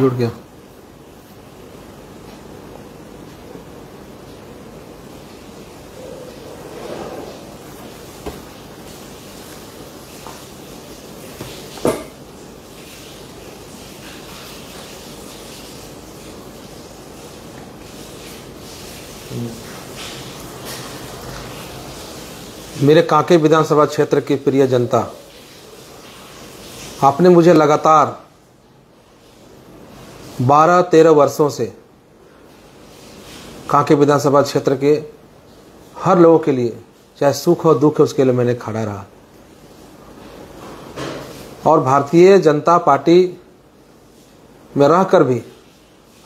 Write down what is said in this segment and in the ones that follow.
जुड़ गया। मेरे कांके विधानसभा क्षेत्र की प्रिय जनता, आपने मुझे लगातार 12-13 वर्षों से कांके विधानसभा क्षेत्र के हर लोगों के लिए, चाहे सुख हो दुख हो, उसके लिए मैंने खड़ा रहा। और भारतीय जनता पार्टी में रहकर भी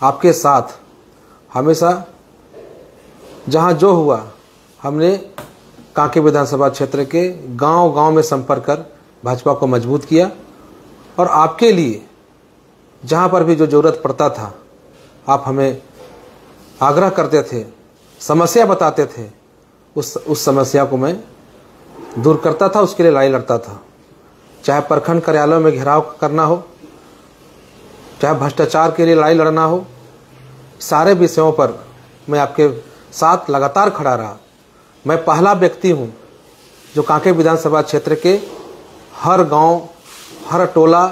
आपके साथ हमेशा जहां जो हुआ, हमने कांके विधानसभा क्षेत्र के गांव-गांव में संपर्क कर भाजपा को मजबूत किया। और आपके लिए जहां पर भी जो जरूरत पड़ता था, आप हमें आग्रह करते थे, समस्या बताते थे, उस समस्या को मैं दूर करता था, उसके लिए लड़ाई लड़ता था। चाहे प्रखंड कार्यालयों में घेराव करना हो, चाहे भ्रष्टाचार के लिए लड़ाई लड़ना हो, सारे विषयों पर मैं आपके साथ लगातार खड़ा रहा। मैं पहला व्यक्ति हूं जो कांके विधानसभा क्षेत्र के हर गांव, हर टोला,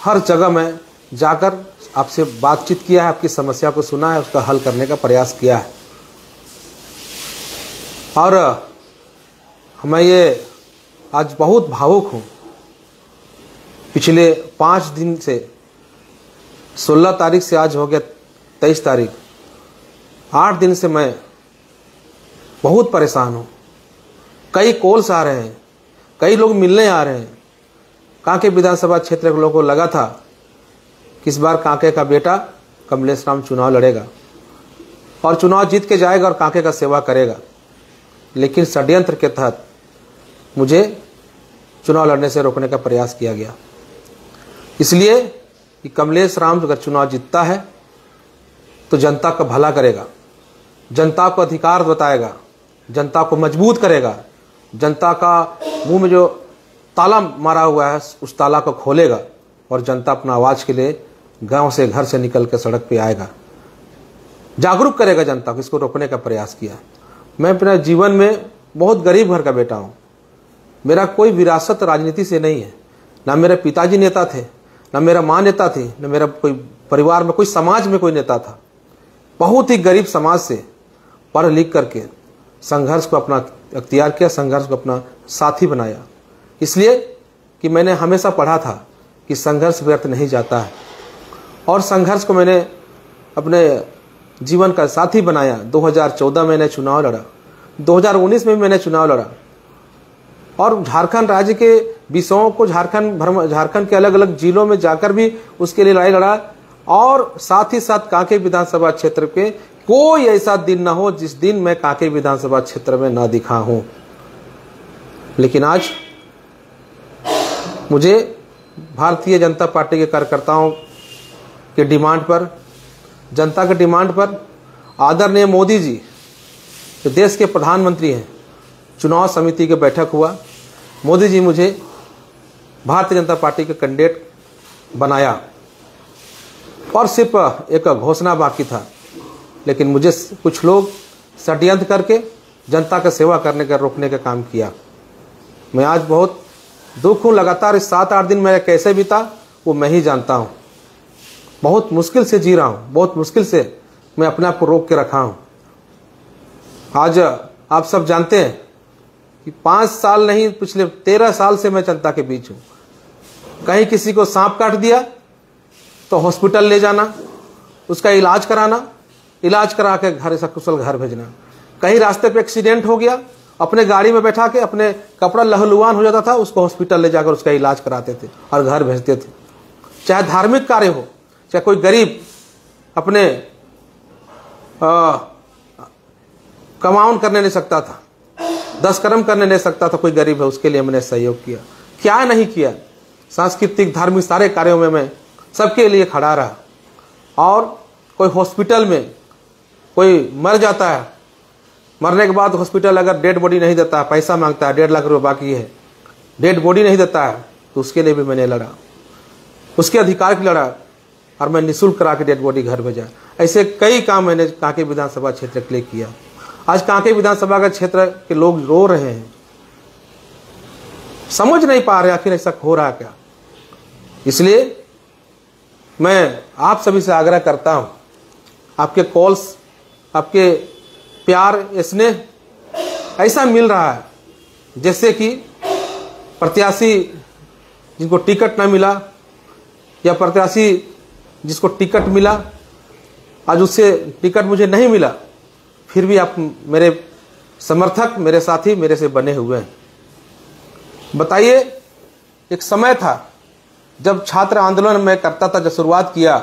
हर जगह में जाकर आपसे बातचीत किया है, आपकी समस्या को सुना है, उसका हल करने का प्रयास किया है। और मैं ये आज बहुत भावुक हूं। पिछले 5 दिन से 16 तारीख से आज हो गया 23 तारीख, 8 दिन से मैं बहुत परेशान हूँ। कई कॉल्स आ रहे हैं, कई लोग मिलने आ रहे हैं। कांके विधानसभा क्षेत्र के लोगों को लगा था कि इस बार कांके का बेटा कमलेश राम चुनाव लड़ेगा और चुनाव जीत के जाएगा और कांके का सेवा करेगा। लेकिन षड्यंत्र के तहत मुझे चुनाव लड़ने से रोकने का प्रयास किया गया, इसलिए कि कमलेश राम अगर चुनाव जीतता है तो जनता का भला करेगा, जनता को अधिकार बताएगा, जनता को मजबूत करेगा, जनता का मुंह में जो ताला मारा हुआ है उस ताला को खोलेगा और जनता अपना आवाज के लिए गांव से, घर से निकल कर सड़क पे आएगा, जागरूक करेगा जनता को। इसको रोकने का प्रयास किया। मैं अपने जीवन में बहुत गरीब घर का बेटा हूं। मेरा कोई विरासत राजनीति से नहीं है। ना मेरे पिताजी नेता थे, ना मेरा माँ नेता थी, ना मेरा कोई परिवार में, कोई समाज में कोई नेता था। बहुत ही गरीब समाज से पढ़ लिख करके संघर्ष को अपना अख्तियार किया, संघर्ष को अपना साथी बनाया। इसलिए कि मैंने हमेशा पढ़ा था कि संघर्ष व्यर्थ नहीं जाता है, और संघर्ष को मैंने अपने जीवन का साथी बनाया। 2014 में मैंने चुनाव लड़ा, 2019 में भी मैंने चुनाव लड़ा, और झारखंड राज्य के विषयों को झारखंड के अलग अलग जिलों में जाकर भी उसके लिए लड़ाई लड़ा। और साथ ही साथ कांके विधानसभा क्षेत्र के कोई ऐसा दिन ना हो जिस दिन मैं कांके विधानसभा क्षेत्र में ना दिखा हूं। लेकिन आज मुझे भारतीय जनता पार्टी के कार्यकर्ताओं के डिमांड पर, जनता के डिमांड पर, आदरणीय मोदी जी जो देश के प्रधानमंत्री हैं, चुनाव समिति की बैठक हुआ, मोदी जी मुझे भारतीय जनता पार्टी के कैंडिडेट बनाया और सिर्फ एक घोषणा बाकी था। लेकिन मुझे कुछ लोग षड्यंत्र करके जनता का सेवा करने का, रोकने का काम किया। मैं आज बहुत दुख हूँ। लगातार इस 7-8 दिन मेरा कैसे बीता वो मैं ही जानता हूँ। बहुत मुश्किल से जी रहा हूँ, बहुत मुश्किल से मैं अपने आप को रोक के रखा हूँ। आज आप सब जानते हैं कि 5 साल नहीं, पिछले 13 साल से मैं जनता के बीच हूँ। कहीं किसी को सांप काट दिया तो हॉस्पिटल ले जाना, उसका इलाज कराना, इलाज करा के घर सकुशल घर भेजना। कहीं रास्ते पे एक्सीडेंट हो गया, अपने गाड़ी में बैठा के, अपने कपड़ा लहलुहान हो जाता था, उसको हॉस्पिटल ले जाकर उसका इलाज कराते थे और घर भेजते थे। चाहे धार्मिक कार्य हो, चाहे कोई गरीब अपने कमाउन करने नहीं सकता था, 10 कर्म करने नहीं सकता था, कोई गरीब है उसके लिए मैंने सहयोग किया। क्या नहीं किया, सांस्कृतिक धार्मिक सारे कार्यों में मैं सबके लिए खड़ा रहा। और कोई हॉस्पिटल में कोई मर जाता है, मरने के बाद हॉस्पिटल अगर डेड बॉडी नहीं देता है, पैसा मांगता है, 1.5 लाख रुपए बाकी है, डेड बॉडी नहीं देता है, तो उसके लिए भी मैंने लड़ा, उसके अधिकार के लड़ा। और मैं निःशुल्क करा के डेड बॉडी घर भेजा। ऐसे कई काम मैंने कांके विधानसभा क्षेत्र के लिए किया। आज कांके विधानसभा का क्षेत्र के लोग रो रहे हैं, समझ नहीं पा रहे आखिर ऐसा हो रहा क्या। इसलिए मैं आप सभी से आग्रह करता हूं, आपके कॉल्स, आपके प्यार, स्नेह ऐसा मिल रहा है जैसे कि प्रत्याशी जिनको टिकट ना मिला या प्रत्याशी जिसको टिकट मिला, आज उससे टिकट मुझे नहीं मिला, फिर भी आप मेरे समर्थक, मेरे साथी मेरे से बने हुए हैं। बताइए, एक समय था जब छात्र आंदोलन में करता था, जब शुरुआत किया,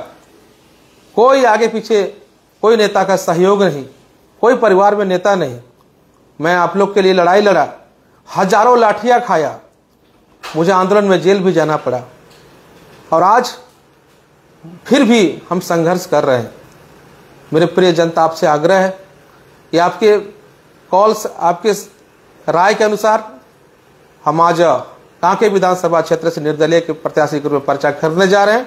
कोई आगे पीछे कोई नेता का सहयोग नहीं, कोई परिवार में नेता नहीं। मैं आप लोग के लिए लड़ाई लड़ा, हजारों लाठियां खाया, मुझे आंदोलन में जेल भी जाना पड़ा, और आज फिर भी हम संघर्ष कर रहे हैं। मेरे प्रिय जनता, आपसे आग्रह है कि आपके कॉल्स, आपके राय के अनुसार हम आज कांके विधानसभा क्षेत्र से निर्दलीय के प्रत्याशी के रूप में पर्चा खरीदने जा रहे हैं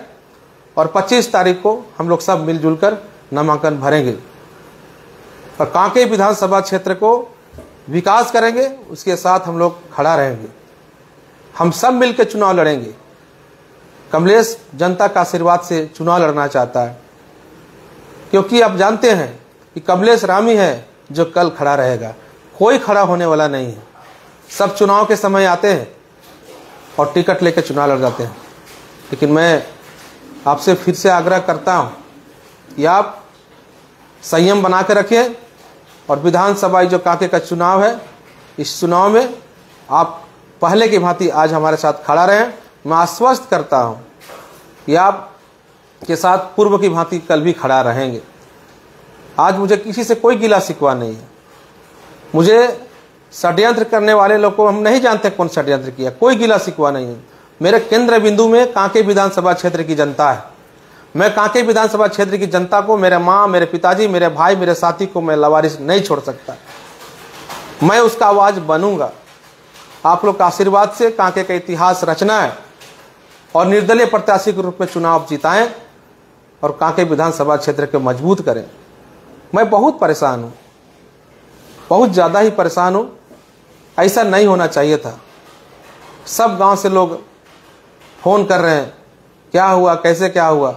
और 25 तारीख को हम लोग सब मिलजुल कर नामांकन भरेंगे और कांके विधानसभा क्षेत्र को विकास करेंगे। उसके साथ हम लोग खड़ा रहेंगे, हम सब मिलकर चुनाव लड़ेंगे। कमलेश जनता का आशीर्वाद से चुनाव लड़ना चाहता है, क्योंकि आप जानते हैं कि कमलेश राम ही है जो कल खड़ा रहेगा, कोई खड़ा होने वाला नहीं है। सब चुनाव के समय आते हैं और टिकट लेकर चुनाव लड़ जाते हैं। लेकिन मैं आपसे फिर से आग्रह करता हूं कि आप संयम बना के रखें और विधानसभा जो कांके का चुनाव है, इस चुनाव में आप पहले की भांति आज हमारे साथ खड़ा रहें। मैं आश्वस्त करता हूं कि आप के साथ पूर्व की भांति कल भी खड़ा रहेंगे। आज मुझे किसी से कोई गिला शिकवा नहीं है। मुझे षड्यंत्र करने वाले लोग को हम नहीं जानते कौन षड्यंत्र किया, कोई गिला शिकवा नहीं है। मेरे केंद्र बिंदु में कांके विधानसभा क्षेत्र की जनता है। मैं कांके विधानसभा क्षेत्र की जनता को, मेरे माँ, मेरे पिताजी, मेरे भाई, मेरे साथी को मैं लावारिस नहीं छोड़ सकता। मैं उसका आवाज बनूंगा। आप लोग का आशीर्वाद से कांके का इतिहास रचना है और निर्दलीय प्रत्याशी के रूप में चुनाव जिताएं और कांके विधानसभा क्षेत्र को मजबूत करें। मैं बहुत परेशान हूं, बहुत ज्यादा ही परेशान हूं। ऐसा नहीं होना चाहिए था। सब गांव से लोग फोन कर रहे हैं, क्या हुआ, कैसे क्या हुआ।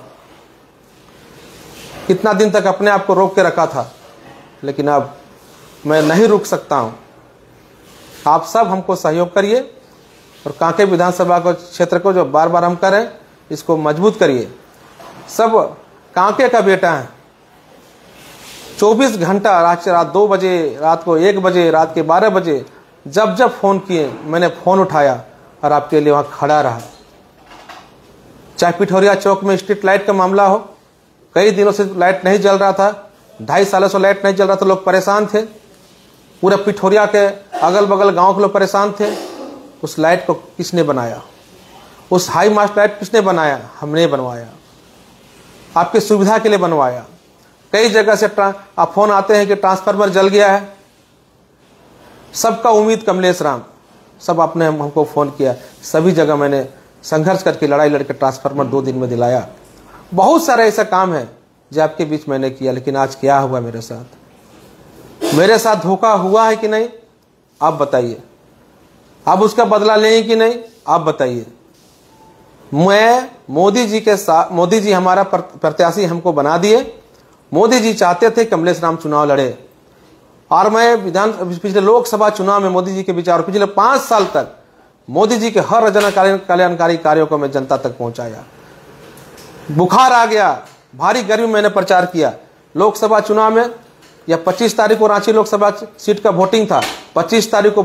कितना दिन तक अपने आप को रोक के रखा था, लेकिन अब मैं नहीं रुक सकता हूं। आप सब हमको सहयोग करिए और कांके विधानसभा को क्षेत्र को जो बार बार हम करें, इसको मजबूत करिए। सब कांके का बेटा है। 24 घंटा रात 2 बजे, रात को 1 बजे, रात के 12 बजे जब जब फोन किए, मैंने फोन उठाया और आपके लिए वहां खड़ा रहा। चाहे पिठौरिया चौक में स्ट्रीट लाइट का मामला हो, कई दिनों से लाइट नहीं जल रहा था, 2.5 सालों से लाइट नहीं जल रहा था, लोग परेशान थे। पूरे पिठौरिया के अगल बगल गांव के लोग परेशान थे। उस लाइट को किसने बनाया? उस हाई मास्ट लाइट किसने बनाया? हमने बनवाया, आपकी सुविधा के लिए बनवाया। कई जगह से फोन आते हैं कि ट्रांसफार्मर जल गया है। सबका उम्मीद कमलेश राम, सब आपने हमको फोन किया। सभी जगह मैंने संघर्ष करके लड़ाई लड़कर ट्रांसफार्मर 2 दिन में दिलाया। बहुत सारे ऐसा काम है जो आपके बीच मैंने किया। लेकिन आज क्या हुआ मेरे साथ? मेरे साथ धोखा हुआ है कि नहीं? आप बताइए। आप उसका बदला लेंगे कि नहीं? आप बताइए। मैं मोदी जी के साथ, मोदी जी हमारा प्रत्याशी हमको बना दिए। मोदी जी चाहते थे कमलेश राम चुनाव लड़े, और मैं पिछले लोकसभा चुनाव में मोदी जी के विचार, पिछले 5 साल तक मोदी जी के हर जन कल्याणकारी कार्यों को मैं जनता तक पहुंचाया। बुखार आ गया, भारी गर्मी में मैंने प्रचार किया। लोकसभा चुनाव में या 25 तारीख को रांची लोकसभा सीट का वोटिंग था, 25 तारीख को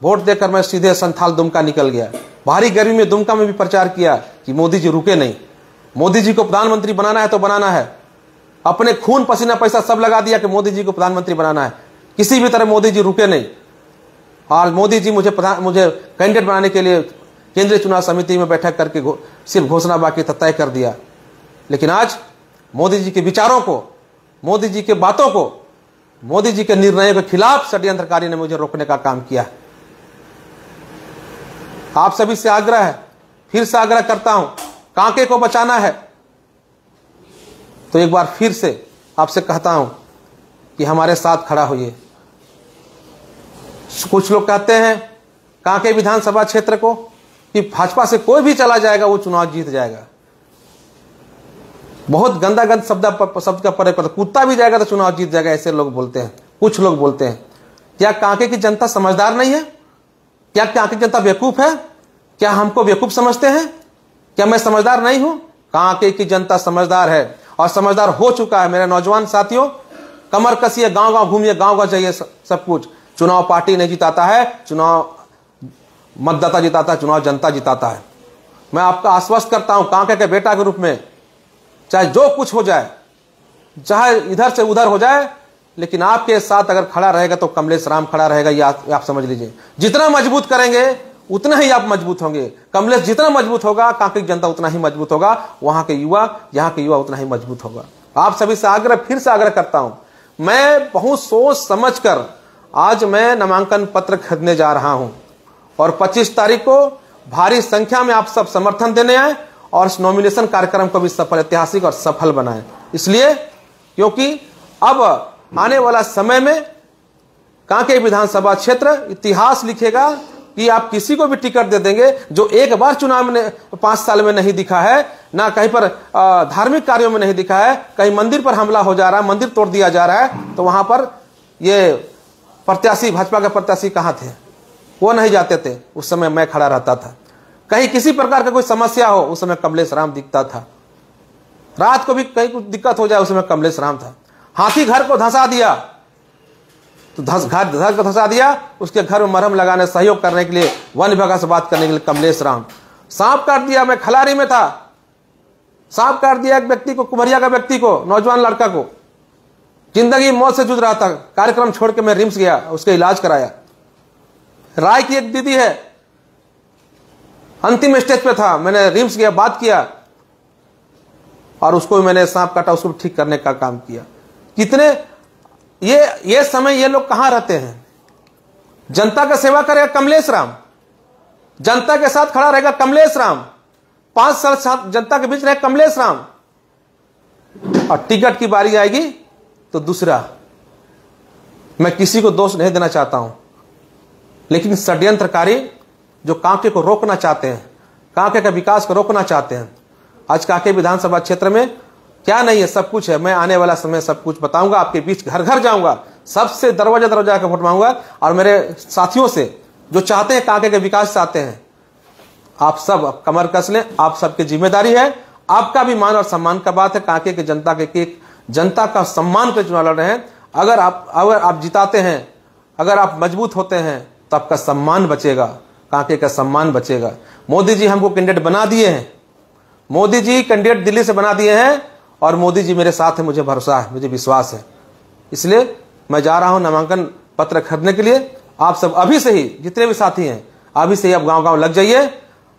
वोट देकर मैं सीधे संथाल दुमका निकल गया। भारी गर्मी में दुमका में भी प्रचार किया कि मोदी जी रुके नहीं, मोदी जी को प्रधानमंत्री बनाना है तो बनाना है। अपने खून पसीना पैसा सब लगा दिया कि मोदी जी को प्रधानमंत्री बनाना है। किसी भी तरह मोदी जी रुके नहीं। और मोदी जी मुझे कैंडिडेट बनाने के लिए केंद्रीय चुनाव समिति में बैठक करके सिर्फ घोषणा बाकी था, तय कर दिया। लेकिन आज मोदी जी के विचारों को, मोदी जी के बातों को, मोदी जी के निर्णयों के खिलाफ षड्यंत्रकारी ने मुझे रोकने का काम किया। आप सभी से आग्रह है, फिर से आग्रह करता हूं, कांके को बचाना है, तो एक बार फिर से आपसे कहता हूं कि हमारे साथ खड़ा होइए। कुछ लोग कहते हैं कांके विधानसभा क्षेत्र को कि भाजपा से कोई भी चला जाएगा वो चुनाव जीत जाएगा। बहुत गंदा शब्द का प्रयोग करते, कुत्ता भी जाएगा तो चुनाव जीत जाएगा, ऐसे लोग बोलते हैं। कुछ लोग बोलते हैं। क्या कांके की जनता समझदार नहीं है? क्या कांके की जनता बेवकूफ है? क्या हमको बेवकूफ समझते हैं? क्या मैं समझदार नहीं हूं? कांके की जनता समझदार है और समझदार हो चुका है। मेरे नौजवान साथियों, कमर कसिए, गांव गांव घूमिए, गांव गांव जाइए। सब कुछ चुनाव पार्टी नहीं जिताता है, चुनाव मतदाता जिताता है, चुनाव जनता जिताता है। मैं आपका आश्वस्त करता हूं कांके के बेटा के रूप में, चाहे जो कुछ हो जाए, चाहे इधर से उधर हो जाए, लेकिन आपके साथ अगर खड़ा रहेगा तो कमलेश राम खड़ा रहेगा। ये आप समझ लीजिए। जितना मजबूत करेंगे उतना ही आप मजबूत होंगे। कमलेश जितना मजबूत होगा, कांके की जनता उतना ही मजबूत होगा। वहां के युवा, यहाँ के युवा उतना ही मजबूत होगा। आप सभी से आग्रह, फिर से आग्रह करता हूं, मैं बहुत सोच समझ कर आज मैं नामांकन पत्र खरीदने जा रहा हूं और 25 तारीख को भारी संख्या में आप सब समर्थन देने आए और इस नॉमिनेशन कार्यक्रम को भी सफल, ऐतिहासिक और सफल बनाएं। इसलिए क्योंकि अब आने वाला समय में कांके विधानसभा क्षेत्र इतिहास लिखेगा कि आप किसी को भी टिकट दे देंगे जो एक बार चुनाव में 5 साल में नहीं दिखा है, ना कहीं पर धार्मिक कार्यों में नहीं दिखा है, कहीं मंदिर पर हमला हो जा रहा है, मंदिर तोड़ दिया जा रहा है, तो वहां पर ये प्रत्याशी, भाजपा के प्रत्याशी कहां थे? वो नहीं जाते थे। उस समय मैं खड़ा रहता था। कहीं किसी प्रकार का कोई समस्या हो, उस समय कमलेश राम दिखता था। रात को भी कहीं कुछ दिक्कत हो जाए, उस समय कमलेश राम था। हाथी घर को धंसा दिया तो घर को धंसा दिया, उसके घर में मरहम लगाने, सहयोग करने के लिए, वन विभाग से बात करने के लिए कमलेश राम। सांप काट दिया, मैं खलारी में था, सांप काट दिया एक व्यक्ति को, कुमरिया का व्यक्ति को, नौजवान लड़का को, जिंदगी मौत से जूझ रहा था। कार्यक्रम छोड़ के मैं रिम्स गया, उसके इलाज कराया। राय की एक दीदी है, अंतिम स्टेज पे था, मैंने रिम्स गया, बात किया और उसको मैंने सांप काटा, उसको ठीक करने का काम किया। कितने ये समय ये लोग कहां रहते हैं? जनता का सेवा करेगा कमलेश राम, जनता के साथ खड़ा रहेगा कमलेश राम, 5 साल साथ जनता के बीच रहे कमलेश राम, और टिकट की बारी आएगी तो दूसरा। मैं किसी को दोष नहीं देना चाहता हूं, लेकिन षड्यंत्रकारी जो कांके को रोकना चाहते हैं, कांके का विकास को रोकना चाहते हैं। आज कांके विधानसभा क्षेत्र में क्या नहीं है, सब कुछ है। मैं आने वाला समय सब कुछ बताऊंगा, आपके बीच घर घर जाऊंगा, सबसे दरवाजा दरवाजा का वोट मांगूंगा। और मेरे साथियों से जो चाहते हैं, कांके के विकास चाहते हैं, आप सब कमर कस लें। आप सबकी जिम्मेदारी है, आपका भी मान और सम्मान का बात है। कांके के जनता का सम्मान पे चुनाव लड़ रहे हैं। अगर आप जिताते हैं, अगर आप मजबूत होते हैं, तो आपका सम्मान बचेगा, कांके का सम्मान बचेगा। मोदी जी हमको कैंडिडेट बना दिए हैं, मोदी जी कैंडिडेट दिल्ली से बना दिए हैं और मोदी जी मेरे साथ है, मुझे भरोसा है, मुझे विश्वास है। इसलिए मैं जा रहा हूं नामांकन पत्र खरीदने के लिए। आप सब अभी से ही, जितने भी साथी हैं, अभी से ही आप गांव गांव लग जाइए।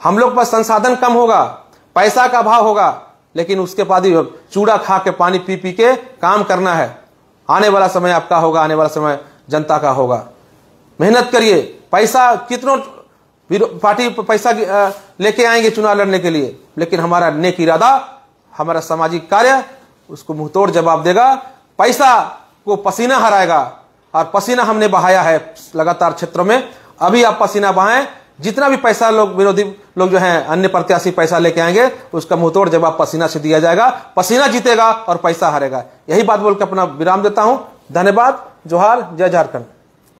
हम लोग पर संसाधन कम होगा, पैसा का अभाव होगा, लेकिन उसके बाद ही चूड़ा खा के, पानी पी पी के काम करना है। आने वाला समय आपका होगा, आने वाला समय जनता का होगा। मेहनत करिए। पैसा कितनों पार्टी पैसा लेके आएंगे चुनाव लड़ने के लिए, लेकिन हमारा नेक इरादा, हमारा सामाजिक कार्य उसको मुंहतोड़ जवाब देगा। पैसा को पसीना हराएगा, और पसीना हमने बहाया है लगातार क्षेत्रों में। अभी आप पसीना बहाएं। जितना भी पैसा लोग, विरोधी लोग जो हैं, अन्य प्रत्याशी पैसा लेके आएंगे, उसका मुंहतोड़ जवाब पसीना से दिया जाएगा। पसीना जीतेगा और पैसा हारेगा। यही बात बोलकर अपना विराम देता हूं। धन्यवाद। जोहार। जय झारखंड।